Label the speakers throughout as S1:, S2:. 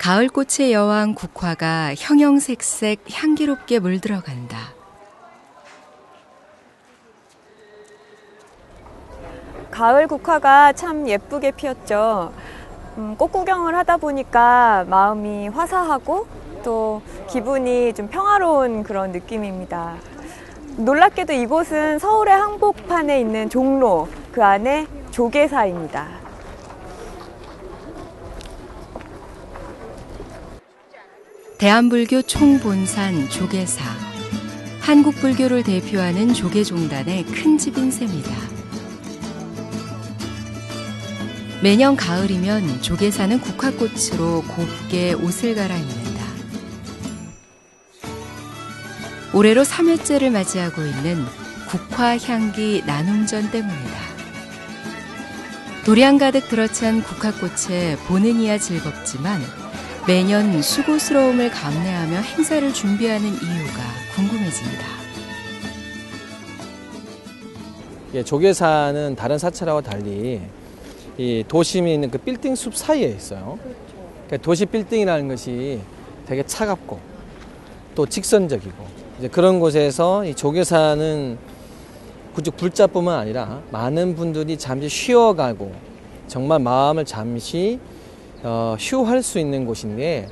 S1: 가을꽃의 여왕 국화가 형형색색 향기롭게 물들어간다.
S2: 가을 국화가 참 예쁘게 피었죠. 꽃 구경을 하다 보니까 마음이 화사하고 또 기분이 좀 평화로운 그런 느낌입니다. 놀랍게도 이곳은 서울의 한복판에 있는 종로, 그 안에 조계사입니다.
S1: 대한불교 총본산 조계사. 한국 불교를 대표하는 조계종단의 큰 집인 셈이다. 매년 가을이면 조계사는 국화꽃으로 곱게 옷을 갈아입는다. 올해로 3회째를 맞이하고 있는 국화향기 나눔전 때문이다. 도량 가득 들어찬 국화꽃에 보는 이야 즐겁지만 매년 수고스러움을 감내하며 행사를 준비하는 이유가 궁금해진다.
S3: 조계사는 다른 사찰하고 달리 이 도심에 있는 그 빌딩 숲 사이에 있어요. 그러니까 도시 빌딩이라는 것이 되게 차갑고 또 직선적이고 이제 그런 곳에서 이 조계사는 굳이 불자뿐만 아니라 많은 분들이 잠시 쉬어가고 정말 마음을 잠시 휴할 수 있는 곳인데,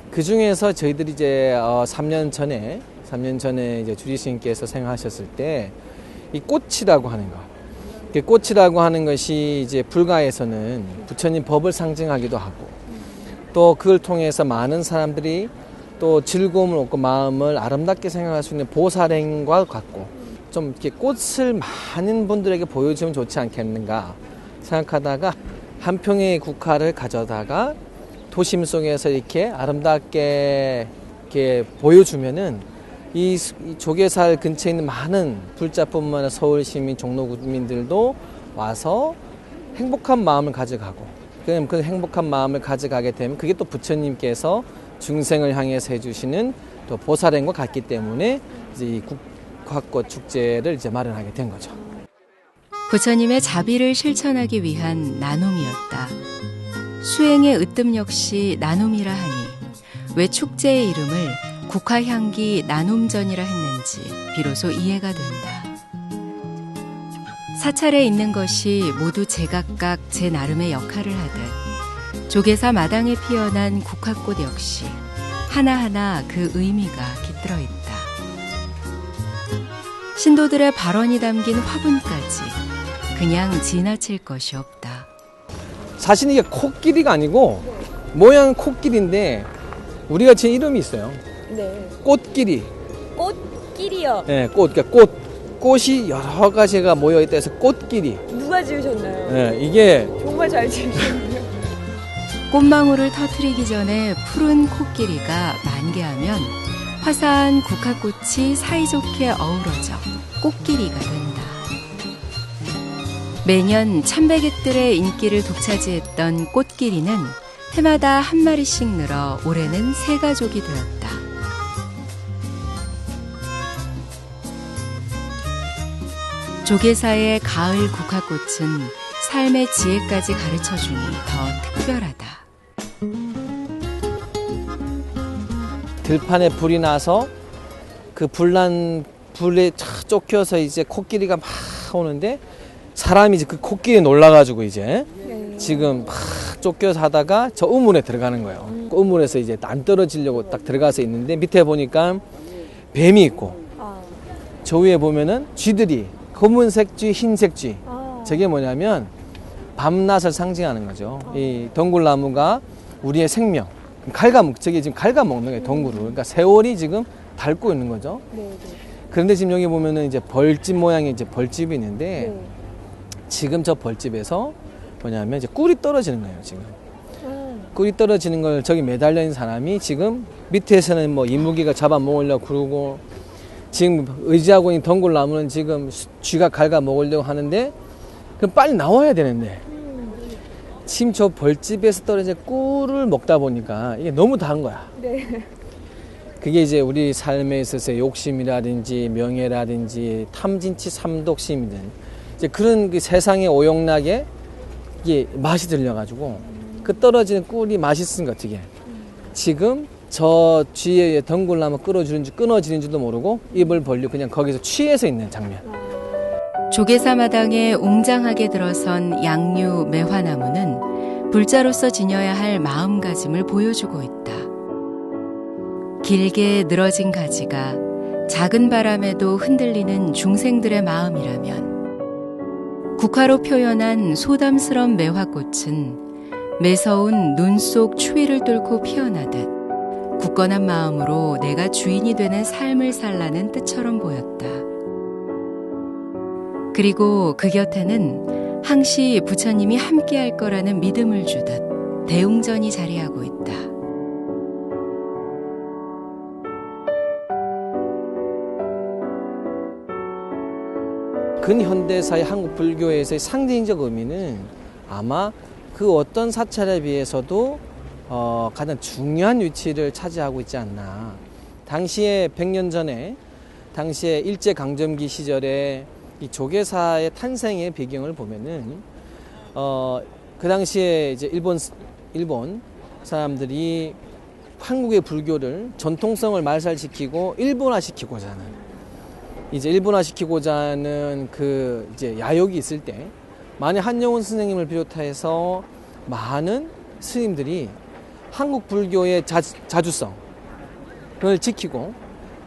S3: 그 중에서 저희들이 이제 3년 전에 이제 주지 스님께서 생하셨을 때 이 꽃이라고 하는 것, 꽃이라고 하는 것이 이제 불가에서는 부처님 법을 상징하기도 하고, 또 그걸 통해서 많은 사람들이 또 즐거움을 얻고 마음을 아름답게 생각할 수 있는 보살행과 같고, 좀 이렇게 꽃을 많은 분들에게 보여주면 좋지 않겠는가 생각하다가 한 평의 국화를 가져다가 도심 속에서 이렇게 아름답게 이렇게 보여주면은 이 조계사 근처에 있는 많은 불자뿐만 아니라 서울 시민, 종로 구민들도 와서 행복한 마음을 가져가고, 그럼 그 행복한 마음을 가져가게 되면 그게 또 부처님께서 중생을 향해서 해주시는 또 보살행과 같기 때문에 이제 이 국화꽃 축제를 이제 마련하게 된 거죠.
S1: 부처님의 자비를 실천하기 위한 나눔이었다. 수행의 으뜸 역시 나눔이라 하니 왜 축제의 이름을 국화향기 나눔전이라 했는지 비로소 이해가 된다. 사찰에 있는 것이 모두 제각각 제 나름의 역할을 하듯 조계사 마당에 피어난 국화꽃 역시 하나하나 그 의미가 깃들어 있다. 신도들의 발언이 담긴 화분까지 그냥 지나칠 것이 없다.
S3: 사실 이게 코끼리가 아니고 모양은 코끼리인데 우리가 제 이름이 있어요.
S2: 네.
S3: 꽃끼리.
S2: 꽃끼리요?
S3: 네, 그러니까 꽃이 여러 가지가 모여있다 해서 꽃끼리.
S2: 누가 지으셨나요?
S3: 네, 이게
S2: 정말 잘 지으셨네요.
S1: 꽃망울을 터뜨리기 전에 푸른 코끼리가 만개하면 화사한 국화꽃이 사이좋게 어우러져 꽃끼리가 된다. 매년 참배객들의 인기를 독차지했던 꽃끼리는 해마다 한 마리씩 늘어 올해는 3가족이 되었다. 조계사의 가을 국화꽃은 삶의 지혜까지 가르쳐주니 더 특별하다.
S3: 들판에 불이 나서 그 불에 쫙 쫓겨서 이제 코끼리가 막 오는데 사람이 이제 그 코끼리에 놀라가지고 이제 지금 막 쫓겨서 하다가 저 우물에 들어가는 거예요. 그 우물에서 이제 안 떨어지려고 딱 들어가서 있는데 밑에 보니까 뱀이 있고 저 위에 보면은 쥐들이 검은색 쥐, 흰색 쥐. 저게 뭐냐면 밤낮을 상징하는 거죠. 이 덩굴나무가 우리의 생명. 저게 지금 갉아먹는 거예요, 덩굴을. 그러니까 세월이 지금 닳고 있는 거죠. 그런데 지금 여기 보면은 이제 벌집 모양의 이제 벌집이 있는데 지금 저 벌집에서 뭐냐면 이제 꿀이 떨어지는 거예요, 지금. 꿀이 떨어지는 걸 저기 매달려 있는 사람이 지금 밑에서는 뭐 이무기가 잡아먹으려고 그러고 지금 의지하고 있는 덩굴나무는 지금 쥐가 갉아먹으려고 하는데 그럼 빨리 나와야 되는데 지금 저 벌집에서 떨어진 꿀을 먹다 보니까 이게 너무 다한 거야.
S2: 네.
S3: 그게 이제 우리 삶에 있어서 욕심이라든지 명예라든지 탐진치 삼독심이든 이제 그런 그 세상의 오용락에 이게 맛이 들려가지고 그 떨어지는 꿀이 맛있은 것 같게. 지금 저 뒤에 덩굴나무 끊어지는지도 모르고 입을 벌리고 그냥 거기서 취해서 있는 장면.
S1: 조계사 마당에 웅장하게 들어선 양류 매화나무는 불자로서 지녀야 할 마음가짐을 보여주고 있다. 길게 늘어진 가지가 작은 바람에도 흔들리는 중생들의 마음이라면, 국화로 표현한 소담스런 매화꽃은 매서운 눈 속 추위를 뚫고 피어나듯 굳건한 마음으로 내가 주인이 되는 삶을 살라는 뜻처럼 보였다. 그리고 그 곁에는 항시 부처님이 함께할 거라는 믿음을 주듯 대웅전이 자리하고 있다.
S3: 근현대사의 한국 불교에서의 상징적 의미는 아마 그 어떤 사찰에 비해서도 가장 중요한 위치를 차지하고 있지 않나. 당시에 100년 전에 당시에 일제강점기 시절에 이 조계사의 탄생의 배경을 보면은 그 당시에 이제 일본 사람들이 한국의 불교를 전통성을 말살시키고 일본화시키고자 하는 그 이제 야욕이 있을 때, 만약 한영훈 선생님을 비롯해서 많은 스님들이 한국 불교의 자주성을 지키고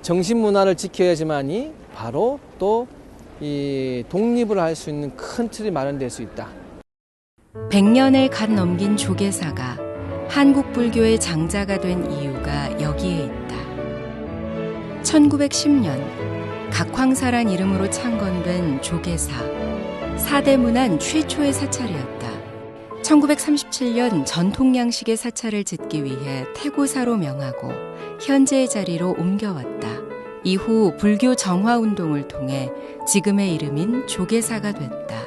S3: 정신 문화를 지켜야지만이 바로 또 이 독립을 할 수 있는 큰 틀이 마련될 수 있다.
S1: 100년을 갓 넘긴 조계사가 한국 불교의 장자가 된 이유가 여기에 있다. 1910년 각황사란 이름으로 창건된 조계사, 사대문안 최초의 사찰이었다. 1937년 전통 양식의 사찰을 짓기 위해 태고사로 명하고 현재의 자리로 옮겨왔다. 이후 불교 정화운동을 통해 지금의 이름인 조계사가 됐다.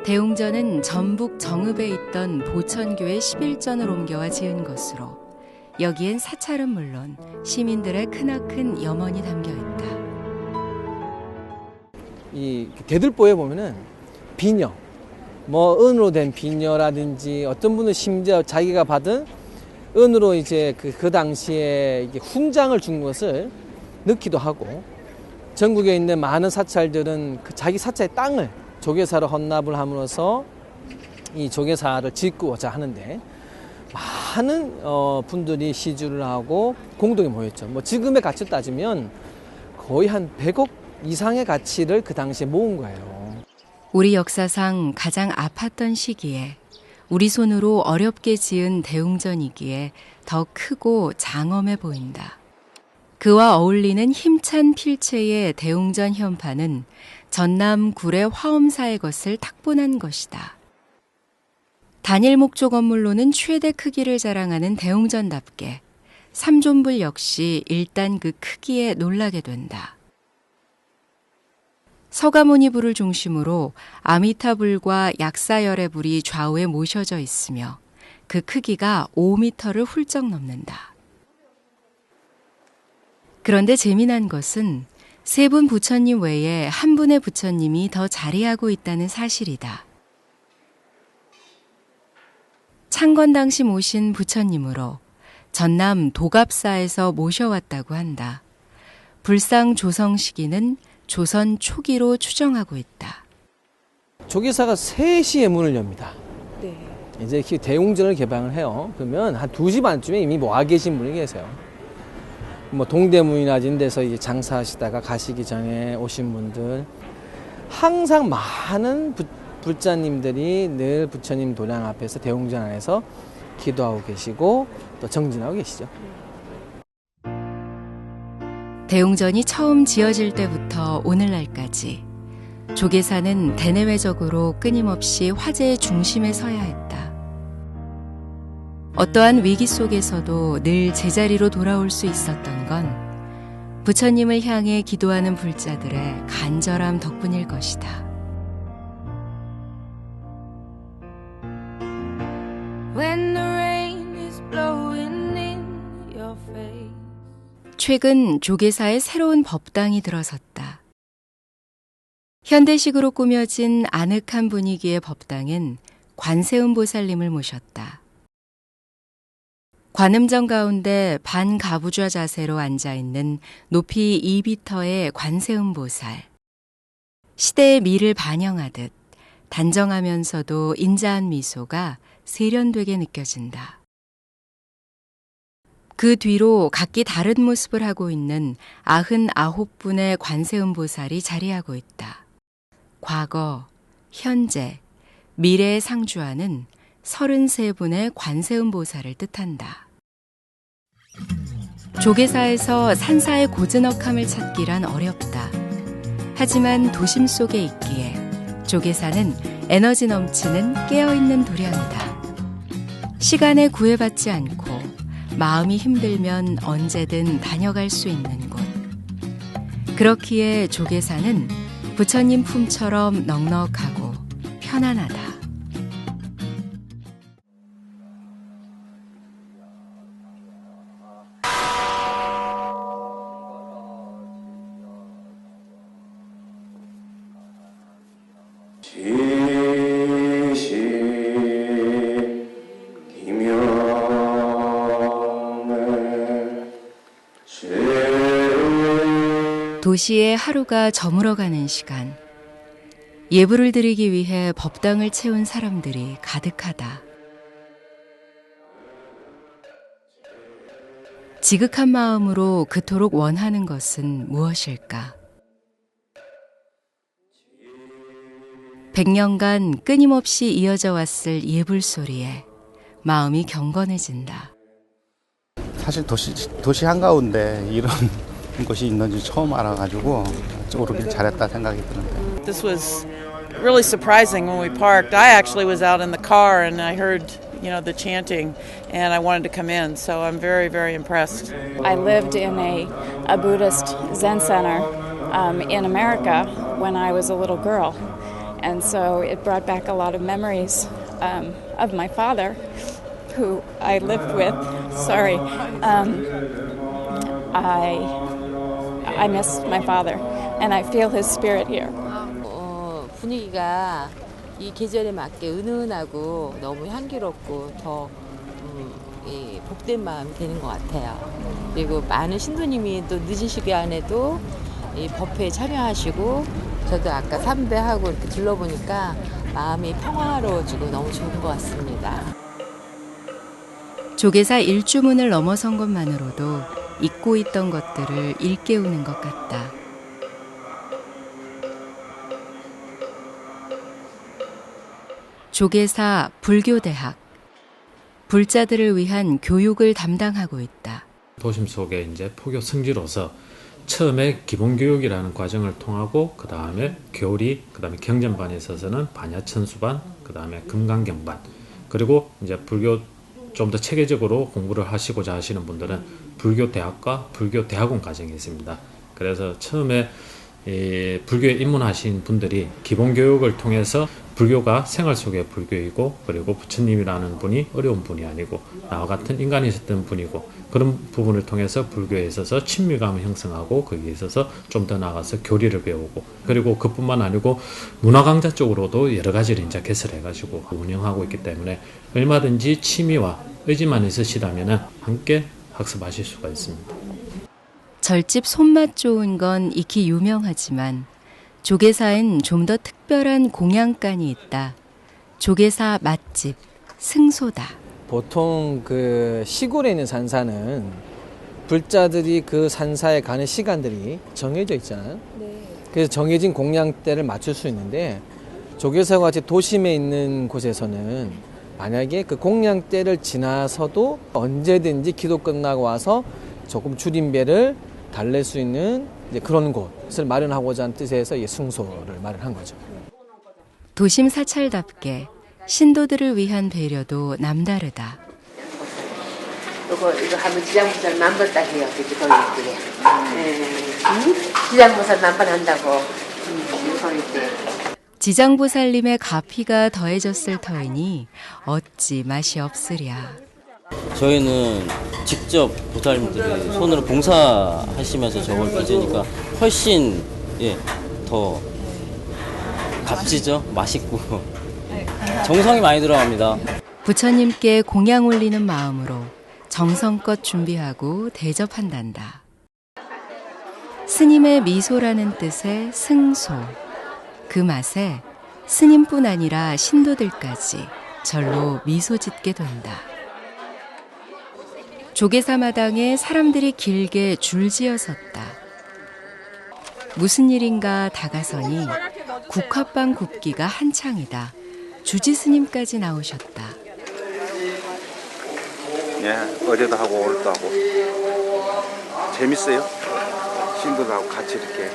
S1: 대웅전은 전북 정읍에 있던 보천교의 11전을 옮겨와 지은 것으로 여기엔 사찰은 물론 시민들의 크나큰 염원이 담겨 있다. 이
S3: 대들보에 보면은 비녀, 은으로 된 비녀라든지, 어떤 분은 심지어 자기가 받은 은으로 이제 그 당시에 이게 훈장을 준 것을 넣기도 하고, 전국에 있는 많은 사찰들은 자기 사찰의 땅을 조계사로 헌납을 함으로써 이 조계사를 짓고자 하는데, 많은 분들이 시주를 하고 공동에 모였죠. 지금의 가치로 따지면 거의 한 100억 이상의 가치를 그 당시에 모은 거예요.
S1: 우리 역사상 가장 아팠던 시기에 우리 손으로 어렵게 지은 대웅전이기에 더 크고 장엄해 보인다. 그와 어울리는 힘찬 필체의 대웅전 현판은 전남 구례 화엄사의 것을 탁본한 것이다. 단일 목조 건물로는 최대 크기를 자랑하는 대웅전답게 삼존불 역시 일단 그 크기에 놀라게 된다. 서가모니불을 중심으로 아미타불과 약사열애불이 좌우에 모셔져 있으며 그 크기가 5m를 훌쩍 넘는다. 그런데 재미난 것은 세 분 부처님 외에 한 분의 부처님이 더 자리하고 있다는 사실이다. 창건 당시 모신 부처님으로 전남 도갑사에서 모셔왔다고 한다. 불상 조성 시기는 조선 초기로 추정하고 있다.
S3: 조계사가 3시에 문을 엽니다.
S2: 네.
S3: 이제 대웅전을 개방을 해요. 그러면 한 2시 반쯤에 이미 와 계신 분이 계세요. 동대문이나 이런 데서 이제 장사하시다가 가시기 전에 오신 분들, 항상 많은 불자님들이 늘 부처님 도량 앞에서 대웅전 안에서 기도하고 계시고 또 정진하고 계시죠.
S1: 대웅전이 처음 지어질 때부터 오늘날까지 조계사는 대내외적으로 끊임없이 화제의 중심에 서야 했다. 어떠한 위기 속에서도 늘 제자리로 돌아올 수 있었던 건 부처님을 향해 기도하는 불자들의 간절함 덕분일 것이다.
S4: When the rain is blowing in your face.
S1: 최근 조계사의 새로운 법당이 들어섰다. 현대식으로 꾸며진 아늑한 분위기의 법당은 관세음보살님을 모셨다. 관음정 가운데 반가부좌 자세로 앉아있는 높이 2미터의 관세음보살. 시대의 미를 반영하듯 단정하면서도 인자한 미소가 세련되게 느껴진다. 그 뒤로 각기 다른 모습을 하고 있는 99분의 관세음보살이 자리하고 있다. 과거, 현재, 미래에 상주하는 33분의 관세음보살을 뜻한다. 조계사에서 산사의 고즈넉함을 찾기란 어렵다. 하지만 도심 속에 있기에 조계사는 에너지 넘치는 깨어있는 도량이다. 시간에 구애받지 않고 마음이 힘들면 언제든 다녀갈 수 있는 곳. 그렇기에 조계사는 부처님 품처럼 넉넉하고 편안하다. 도시의 하루가 저물어가는 시간. 예불을 드리기 위해 법당을 채운 사람들이 가득하다. 지극한 마음으로 그토록 원하는 것은 무엇일까? 100년간 끊임없이 이어져 왔을 예불 소리에 마음이 경건해진다.
S5: 사실 도시 한가운데 이런 곳이 있는지 처음 알아가지고 오르길 잘했다 생각이 드는데.
S6: This was really surprising when we parked. I actually was out in the car and I heard, the chanting, and I wanted to come in. So I'm very, very impressed.
S7: I lived in a Buddhist Zen center in America when I was a little girl, and so it brought back a lot of memories of my father, who I lived with. Sorry. I miss my father, and I feel his spirit here.
S8: 분위기가 이 계절에 맞게 은은하고 너무 향기롭고 더 복된 마음이 되는 것 같아요. 그리고 많은 신도님이 또 늦은 시간에도 이 법회에 참여하시고 저도 아까 삼배하고 이렇게 둘러보니까 마음이 평화로워지고 너무 좋은 것 같습니다.
S1: 조계사 일주문을 넘어선 것만으로도 잊고 있던 것들을 일깨우는 것 같다. 조계사 불교대학, 불자들을 위한 교육을 담당하고 있다.
S9: 도심 속에 이제 포교 성지로서 처음에 기본교육이라는 과정을 통하고 그 다음에 교리, 그 다음에 경전반에 있어서는 반야천수반, 그 다음에 금강경반, 그리고 이제 불교 좀 더 체계적으로 공부를 하시고자 하시는 분들은 불교대학과 불교대학원 과정이 있습니다. 그래서 처음에 불교에 입문하신 분들이 기본교육을 통해서 불교가 생활 속의 불교이고, 그리고 부처님이라는 분이 어려운 분이 아니고 나와 같은 인간이 있었던 분이고, 그런 부분을 통해서 불교에 있어서 친밀감을 형성하고 거기에 있어서 좀 더 나아가서 교리를 배우고, 그리고 그뿐만 아니고 문화강좌 쪽으로도 여러 가지를 이제 개설해가지고 운영하고 있기 때문에 얼마든지 취미와 의지만 있으시다면 함께 학습하실 수가 있습니다.
S1: 절집 손맛 좋은 건 익히 유명하지만 조계사엔 좀 더 특별한 공양간이 있다. 조계사 맛집 승소다.
S3: 보통 그 시골에 있는 산사는 불자들이 그 산사에 가는 시간들이 정해져 있잖아요.
S2: 네.
S3: 그래서 정해진 공양대를 맞출 수 있는데, 조계사와 같이 도심에 있는 곳에서는 만약에 그 공양대를 지나서도 언제든지 기도 끝나고 와서 조금 줄인 배를 달랠 수 있는 이제 그런 곳을 마련하고자 하는 뜻에서 이 승소를 마련한 거죠.
S1: 도심 사찰답게 신도들을 위한 배려도 남다르다.
S10: 이거 하면 지장보살 만번 따세요. 거기 지장보살 만번 한다고 소리 때.
S1: 지장보살님의 가피가 더해졌을 터이니 어찌 맛이 없으랴.
S11: 저희는 직접 보살님들이 손으로 봉사하시면서 저걸 빚으니까 훨씬 더 값지죠. 맛있고 정성이 많이 들어갑니다.
S1: 부처님께 공양 올리는 마음으로 정성껏 준비하고 대접한단다. 스님의 미소라는 뜻의 승소. 그 맛에 스님뿐 아니라 신도들까지 절로 미소 짓게 된다. 조계사 마당에 사람들이 길게 줄지어 섰다. 무슨 일인가 다가서니 국화빵 굽기가 한창이다. 주지 스님까지 나오셨다.
S12: 예, 어제도 하고 오늘도 하고 재밌어요. 신도들하고 같이 이렇게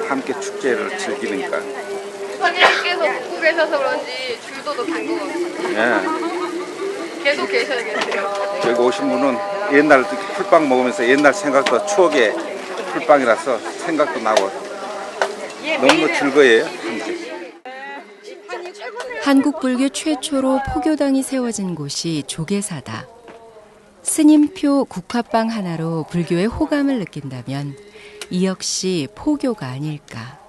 S12: 함께 축제를 즐기니까.
S13: 선생님께서 듣고 계셔서 그런지 줄도도 긴 것 같아요.
S12: 예.
S13: 계속 계셔야겠어요.
S12: 여기 오신 분은 옛날 풀빵 먹으면서 옛날 생각도 추억의 풀빵이라서 생각도 나고 너무 즐거워요.
S1: 한국 불교 최초로 포교당이 세워진 곳이 조계사다. 스님표 국화빵 하나로 불교의 호감을 느낀다면 이 역시 포교가 아닐까.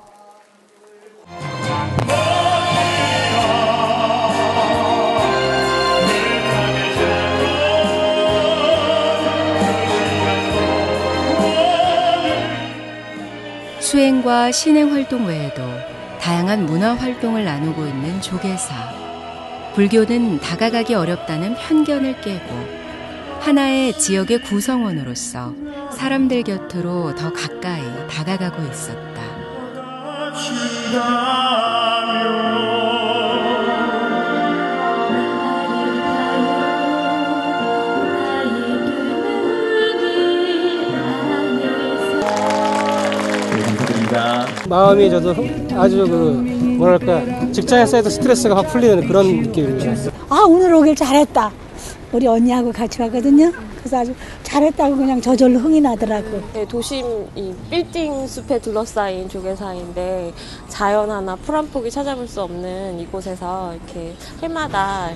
S1: 수행과 신행 활동 외에도 다양한 문화 활동을 나누고 있는 조계사. 불교는 다가가기 어렵다는 편견을 깨고 하나의 지역의 구성원으로서 사람들 곁으로 더 가까이 다가가고 있었다.
S14: 마음이 저도 아주 뭐랄까 직장에서 스트레스가 확 풀리는 그런 느낌입니다.
S15: 아, 오늘 오길 잘했다. 우리 언니하고 같이 왔거든요. 그래서 아주 잘했다고 그냥 저절로 흥이 나더라고.
S16: 네, 도심 이 빌딩 숲에 둘러싸인 조계사인데 자연 하나 풀 한 폭이 찾아볼 수 없는 이곳에서 이렇게 해마다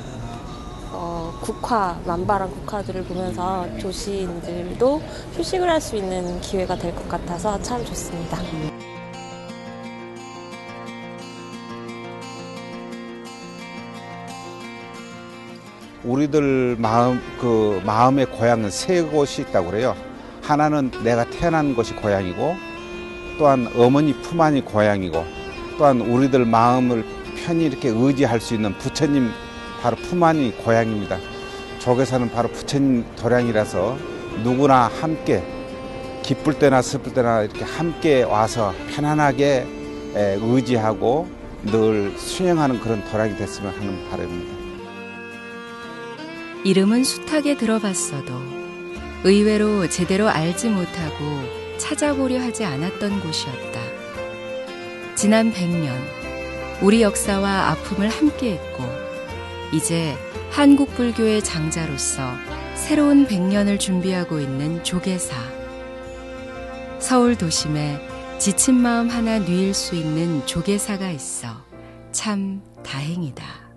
S16: 국화, 만발한 국화들을 보면서 조시인들도 휴식을 할 수 있는 기회가 될 것 같아서 참 좋습니다.
S5: 우리들 마음의 고향은 세 곳이 있다고 그래요. 하나는 내가 태어난 곳이 고향이고, 또한 어머니 품 안이 고향이고, 또한 우리들 마음을 편히 이렇게 의지할 수 있는 부처님 바로 품 안이 고향입니다. 조계사는 바로 부처님 도량이라서 누구나 함께 기쁠 때나 슬플 때나 이렇게 함께 와서 편안하게 의지하고 늘 수행하는 그런 도량이 됐으면 하는 바람입니다.
S1: 이름은 숱하게 들어봤어도 의외로 제대로 알지 못하고 찾아보려 하지 않았던 곳이었다. 지난 100년 우리 역사와 아픔을 함께했고 이제 한국 불교의 장자로서 새로운 100년을 준비하고 있는 조계사. 서울 도심에 지친 마음 하나 누일 수 있는 조계사가 있어 참 다행이다.